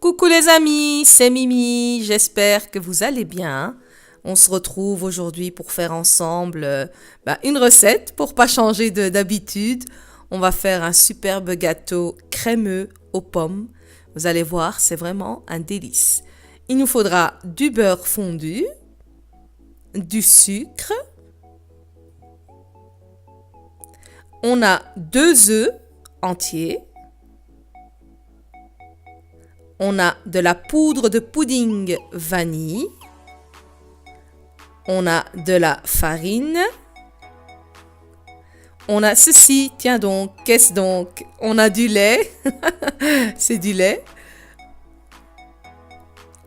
Coucou les amis, c'est Mimi, j'espère que vous allez bien. On se retrouve aujourd'hui pour faire ensemble une recette pour pas changer d'habitude. On va faire un superbe gâteau crémeux aux pommes. Vous allez voir, c'est vraiment un délice. Il nous faudra du beurre fondu, du sucre. On a 2 œufs entiers. On a de la poudre de pudding vanille. On a de la farine. On a ceci, tiens donc, qu'est-ce donc? On a du lait, c'est du lait.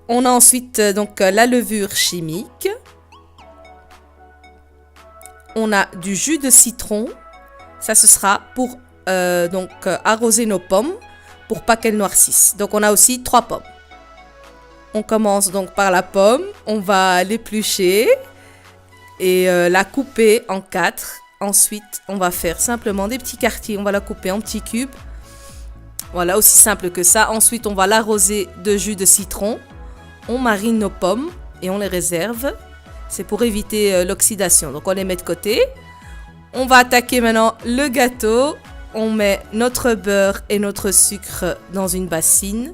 On a ensuite donc la levure chimique. On a du jus de citron. Ça, ce sera pour arroser nos pommes pour pas qu'elles noircissent. Donc, on a aussi 3 pommes. On commence donc par la pomme. On va l'éplucher et la couper en 4. Ensuite, on va faire simplement des petits quartiers. On va la couper en petits cubes. Voilà, aussi simple que ça. Ensuite, on va l'arroser de jus de citron. On marine nos pommes et on les réserve. C'est pour éviter l'oxydation. Donc, on les met de côté. On va attaquer maintenant le gâteau. On met notre beurre et notre sucre dans une bassine.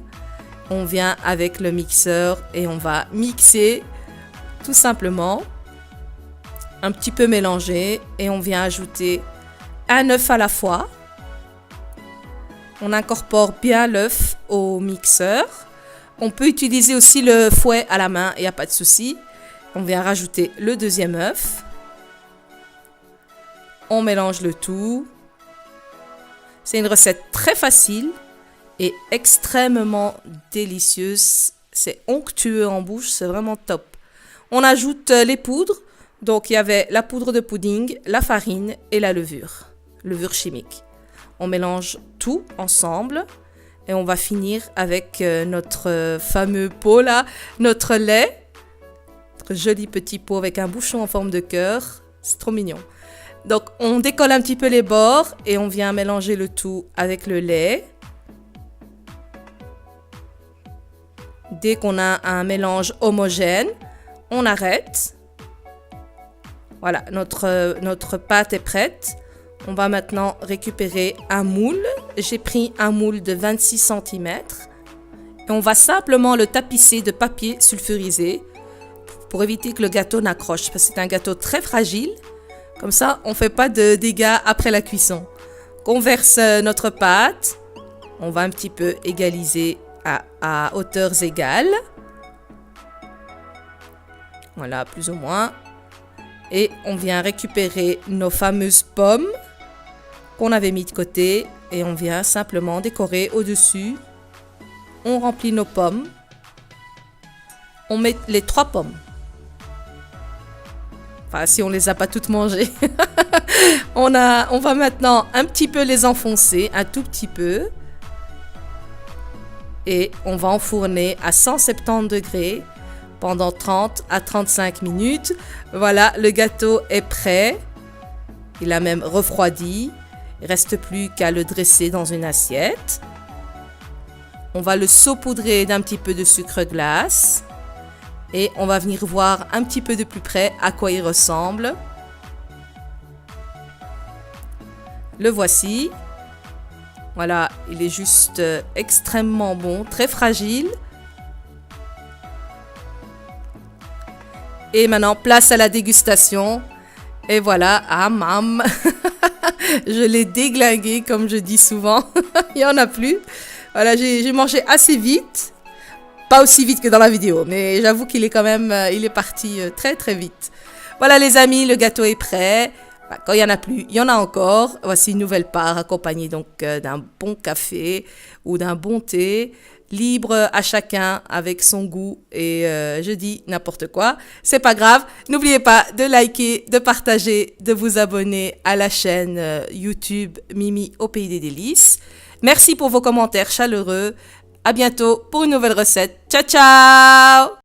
On vient avec le mixeur et on va mixer tout simplement. Un petit peu mélanger et on vient ajouter un œuf à la fois. On incorpore bien l'œuf au mixeur. On peut utiliser aussi le fouet à la main, il n'y a pas de souci. On vient rajouter le deuxième œuf. On mélange le tout. C'est une recette très facile et extrêmement délicieuse. C'est onctueux en bouche, c'est vraiment top. On ajoute les poudres. Donc, il y avait la poudre de pudding, la farine et la levure chimique. On mélange tout ensemble et on va finir avec notre fameux pot là, notre lait. Notre joli petit pot avec un bouchon en forme de cœur. C'est trop mignon. Donc, on décolle un petit peu les bords et on vient mélanger le tout avec le lait. Dès qu'on a un mélange homogène, on arrête. Voilà, notre pâte est prête. On va maintenant récupérer un moule. J'ai pris un moule de 26 cm. Et on va simplement le tapisser de papier sulfurisé pour éviter que le gâteau n'accroche. Parce que c'est un gâteau très fragile. Comme ça, on ne fait pas de dégâts après la cuisson. On verse notre pâte. On va un petit peu égaliser à hauteurs égales. Voilà, plus ou moins. Et on vient récupérer nos fameuses pommes qu'on avait mis de côté. Et on vient simplement décorer au-dessus. On remplit nos pommes. On met les 3 pommes. Enfin, si on ne les a pas toutes mangées. On va maintenant un petit peu les enfoncer, un tout petit peu. Et on va enfourner à 170 degrés pendant 30 à 35 minutes. Voilà, le gâteau est prêt. Il a même refroidi. Il ne reste plus qu'à le dresser dans une assiette. On va le saupoudrer d'un petit peu de sucre glace. Et on va venir voir un petit peu de plus près à quoi il ressemble. Le voici. Voilà, il est juste extrêmement bon, très fragile. Et maintenant, place à la dégustation. Et voilà, mam. Je l'ai déglingué, comme je dis souvent. Il n'y en a plus. Voilà, j'ai mangé assez vite. Pas aussi vite que dans la vidéo, mais j'avoue qu'il est quand même, il est parti très très vite. Voilà les amis, le gâteau est prêt. Quand il n'y en a plus, il y en a encore. Voici une nouvelle part accompagnée donc d'un bon café ou d'un bon thé. Libre à chacun avec son goût et je dis n'importe quoi. C'est pas grave. N'oubliez pas de liker, de partager, de vous abonner à la chaîne YouTube Mimi au Pays des Délices. Merci pour vos commentaires chaleureux. À bientôt pour une nouvelle recette. Ciao, ciao!